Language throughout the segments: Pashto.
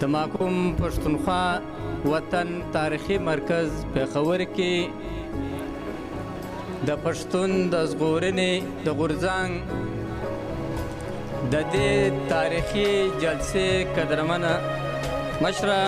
د محکوم پښتونخوا وطن تاریخي مرکز پېښور کې د پښتون د ژغورنې د غورځنګ د دې تاریخي جلسې قدرمنه مشره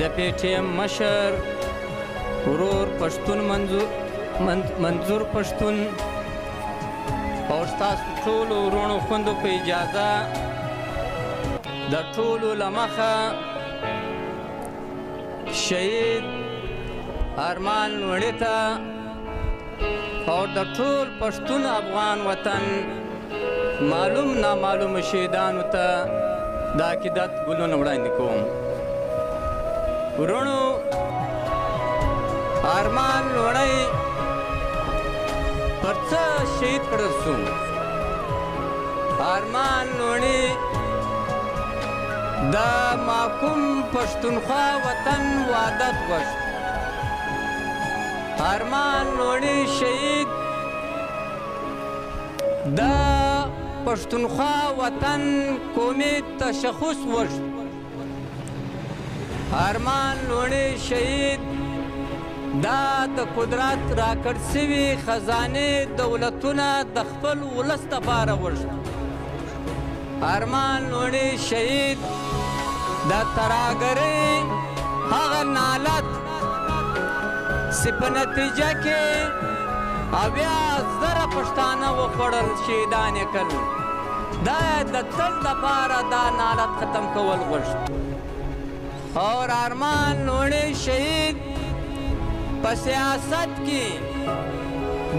د پی ټی ایم مشر ورور پښتون منظور پښتون او ستاسو ټولو وروڼو خویندو په اجازه د ټولو له مخه شهید ارمان لوڼي ته او د ټول پښتون افغان وطن معلوم نامعلوم شهیدانو ته د عقیدت ګلونه وړاندې کوم. ورونو، ارمان لوڼی پر څه شهید کړل شو؟ ارمان لوڼي د محکوم پښتونخوا وطن وحدت غوښت. ارمان لوڼي شهید د پښتونخوا وطن قومي تشخص غوښت. ارمان لوڼي شهید دا د قدرت راکړ سوي خزانې دولتونه د خپل ولس دپاره غوښت. ارمان لوڼي شهید د ترهګرۍ هغه نالت چې په نتیجه کې 80,000 پښتانه وخوړل، شهیدان یې کړل. دا د تل دپاره دا نالت ختم کول غوښت. اور ارمان لوڼي شهید په سیاست کې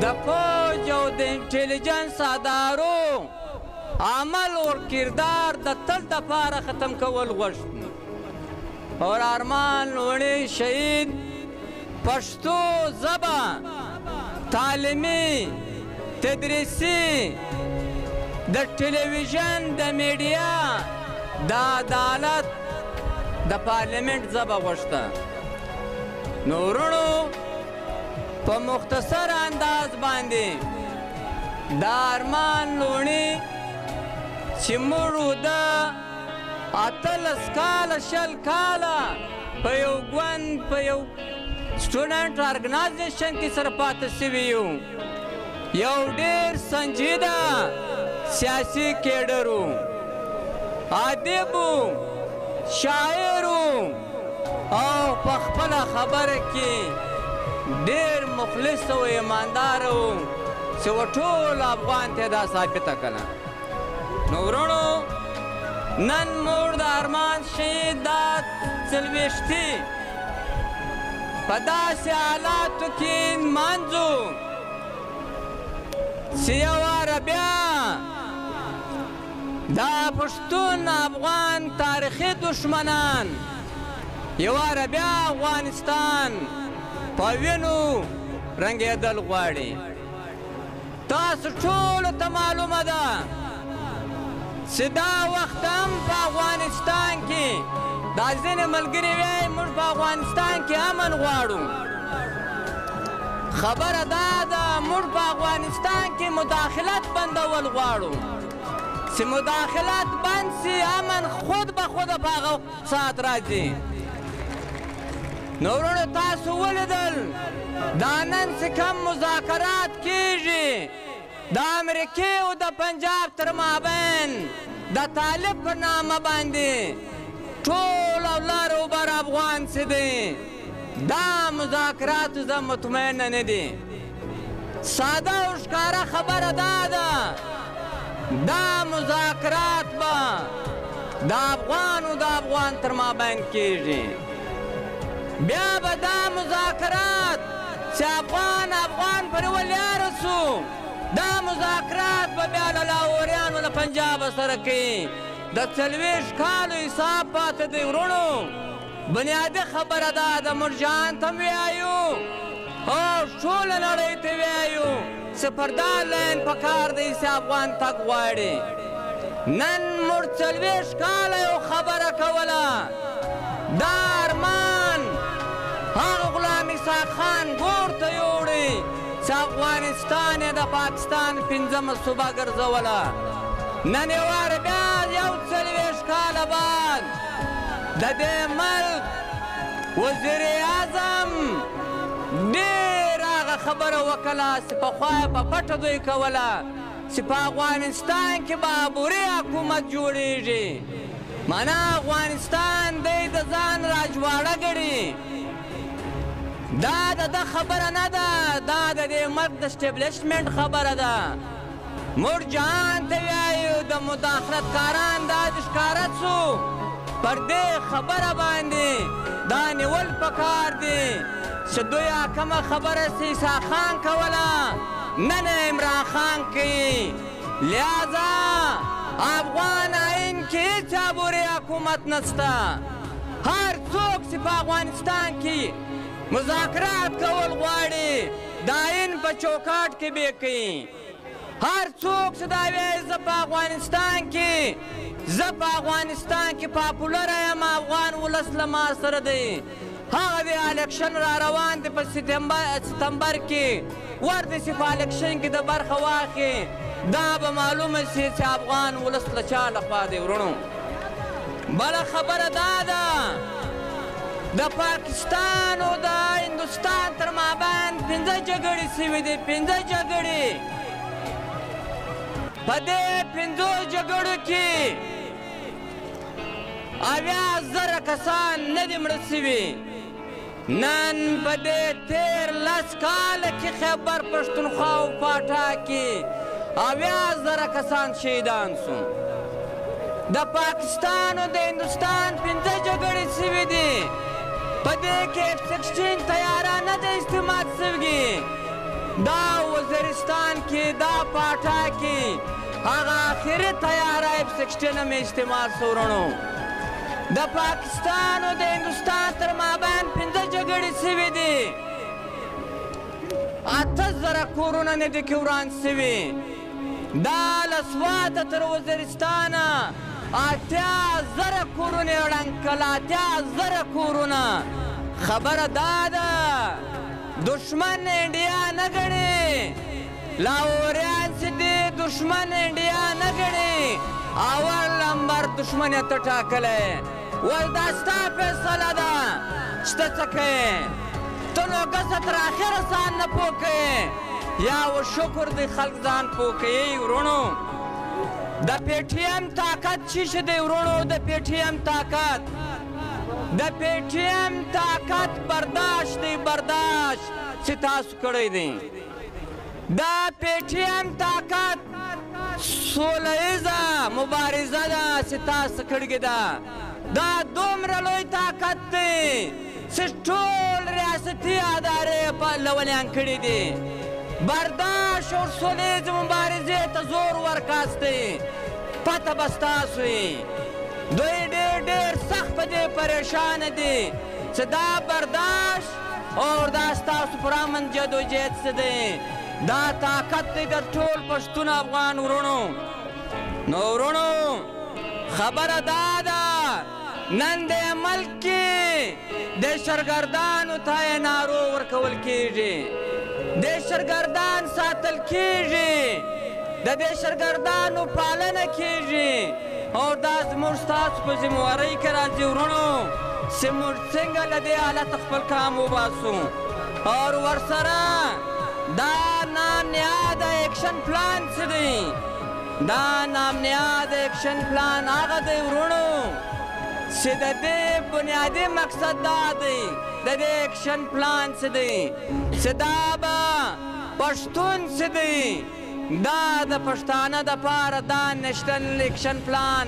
د فوج او د انټیلیجنس ادارو عمل او کردار د تل دپاره ختم کول غوښت. اور ارمان لوڼي شهید پښتو ژبه تعلیمي، تدریسي، د ټلویزیون، د میډیا، د عدالت، د پارلیمنت ژبه غوښته. نو ورونو، په مختصر انداز باندې د ارمان لوڼي چې موږ د 18 کاله 20 کاله په یو ګوند په یو سټوډنټ ارګنایزیشن کې سره پاتې سوي یو ډېر سنجیده سیاسي کیډر و، ادیب و، شاعر و او په خپله خبره کې ډېر مخلص او ایماندار و چې ټول افغان ته دا ثابته کړه. نو ورونو، نن موږ د ارمان شهید دا 40 په داسې حالاتو کې نمانځو چې یو واره بیا دا پښتون افغان تاریخي دشمنان یو واره بیا افغانستان په وینو رنګېدل غواړي. تاسو ټولو ته معلومه ده چې دا وخت هم په افغانستان کې دا ځینې ملګري وایي موږ په افغانستان کې امن غواړو. خبره دا ده موږ په افغانستان کې مداخلت بندول غواړو. چې مداخلت بند سي، امن خود به خوده په هغه ساعت راځي. نو ورونو، تاسو ولیدل دا نن چې کوم مذاکرات کیږي د امریکې او د پنجاب تر مابین د طالب په نامه باندې ټول لر او بر افغان چې دی، دا مذاکرات زه مطمئنه نه دي. ساده او ښکاره خبره دا ده دا مذاکرات به د افغان او د افغان تر مابین کیږي. بیا به دا مذاکرات چې افغان پرې ولیاره سو، دا مذاکرات به بیا له لاهوریانو له پنجابه سره کوي. د 40 کالو حساب پاتې دی. ورونو، بنیادي خبره دا ده موږ جهان ته وایو او ټوله نړۍ ته وایو چې پر دا لاین پکار دی چې افغان تګ غواړي. نن موږ 40 کاله یو خبره کوله، دا ارمان هغه غلام اسحاق خان ګور ته یوړی چې افغانستان یې د پاکستان 5مه صوبه ګرځوله. نن یې واره بیا 40 کاله بعد د دې ملک وزیر اعظم ډېر هغه خبره وکړه چې پخوا یې په پټه دوی کوله چې په افغانستان کې به عبوري حکومت جوړېږي معنا افغانستان دی د ځان راجواړه ګڼي دا د ده خبره نه ده دا د دې ملک د اسټبلیشمنټ خبره ده موږ جهان ته وایو د مداخلت کاران دا د ښکاره څو پر دې خبره باندې دا نیول پکار دي چې دوی کومه خبره عیسی خان کوله نن عمران خان کوي لہذا افغان آئین کې هیڅ عبوري حکومت نشته هر څوک چې په افغانستان کې مذاکرات کول غواړي د آئین په چوکاټ کې به کوي هر څوک چې دا وایي زه په افغانستان کې پاپولر یم افغان ولس له ما سره دی هغه د الیکشن را روان دی په ستمبر کې ورته چې په الیکشن کې د برخه واخلي دا به معلومه شي چې افغان ولس له چا لخوا دی ورونو بله خبره دا ده د پاکستان او د هندوستان تر مابین 5 جګړې شوي دي 5 جګړې په دې 5 جګړو کې 80,000 کسان نه دي مړه شوي نن په دې تېر 10 کاله کې خیبر پښتونخوا او پاټا کې 80,000 کسان شهیدان شو د پاکستان او د هندوستان 5 جګړې شوي دي په دې کې F-16 طیاره نه ده استعمال شوي دا وزیرستان کې دا پاټا کې هغه آخري طیاره F-16 هم استعمال شو ورونو د پاکستان او د هندوستان تر مابین 5 جګړې شوي دي 8,000 کورونه نه دي کې وران شوي دا له سواته تر وزیرستانه 8,000 کورونه یې ړنګ کړل 8,000 کورونه خبره دا ده دشمن انډیا نه ګڼي لاهوریان چې دي دشمن انډیا نه ګڼي اول نمبر دشمن یې ته ټاکلی وایي دا ستا فیصله ده چې ته څه کوې ته نو ګزه تر اخره ځان نه پوه کوې یا و شکر دی خلک ځان پوه کوي ورونو د پی ټي ایم طاقت څه شی دی ورونو د پی ټي ایم طاقت د پی ټي ایم طاقت برداشت دی برداشت چې تاسو کړی دی د پی ټي ایم طاقت سوله ییزه مبارزه ده چې تاسو کړې ده دا دومره لوی طاقت دی چې ټول ریاستي ادارې پهلوانیان کړي دي برداشت او سوله ییزې مبارزې ته زور ورکاستی پته به ستاسو وي دوی ډېر سخت په دې پریشانه دي چې دا برداشت او دا ستاسو پر امن جدوجهد څه دی دا طاقت دی د ټول پښتون افغان ورونو نو ورونو خبره دا ده نن د ملک کې دهشتګردانو ته یې نارو ورکول کېږي دهشتګردان ساتل کېږي د دهشتګردانو پالنه کېږي او دا زموږ ستاسو په ذمهوارۍ کې راځي ورونو چې موږ څنګه له دې حالت خپل کام وباسو او ورسره دا نامنیاده اکشن پلان څه دی دا نامنیاده اکشن پلان هغه دی ورونو چې د دې بنیادي مقصد دا دی د دې اکشن پلان څه دی چې دا به پښتون څه دی دا د پښتانه دپاره دا نیشنل اکشن پلان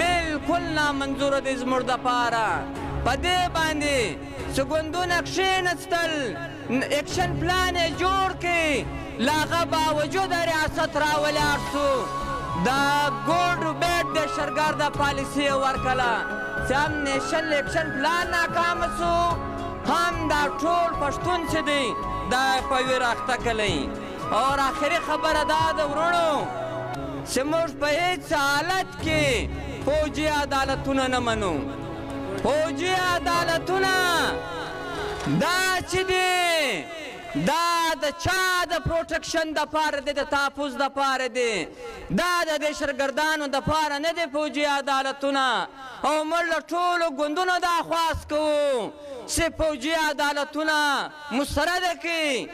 بالکل نامنظوره دی زموږ دپاره په دې باندې چې ګوندونه کښېنستل اکشن پلان یې جوړ کړي له هغه باوجود ریاست راولاړ شو دا ګوډ بیډ دهشتګرده پالیسي یې ورکړله چې هم نیشنل اکشن پلان ناکامه شو هم دا ټول پښتون چې دی دا په ویر اخته کړی او آخري خبره دا ده ورونو چې موږ په هیڅ حالت کې فوجي عدالتونه نه منو فوجي عدالتونه دا چې دی دا د چا د پروټکشن دپاره دی د تحفظ دپاره دی دا د دهشتګردانو دپاره نه دی فوجي عدالتونه او موږ له ټولو ګوندونو دا خواست کوو چې پوځي عدالتونه مسترده کړي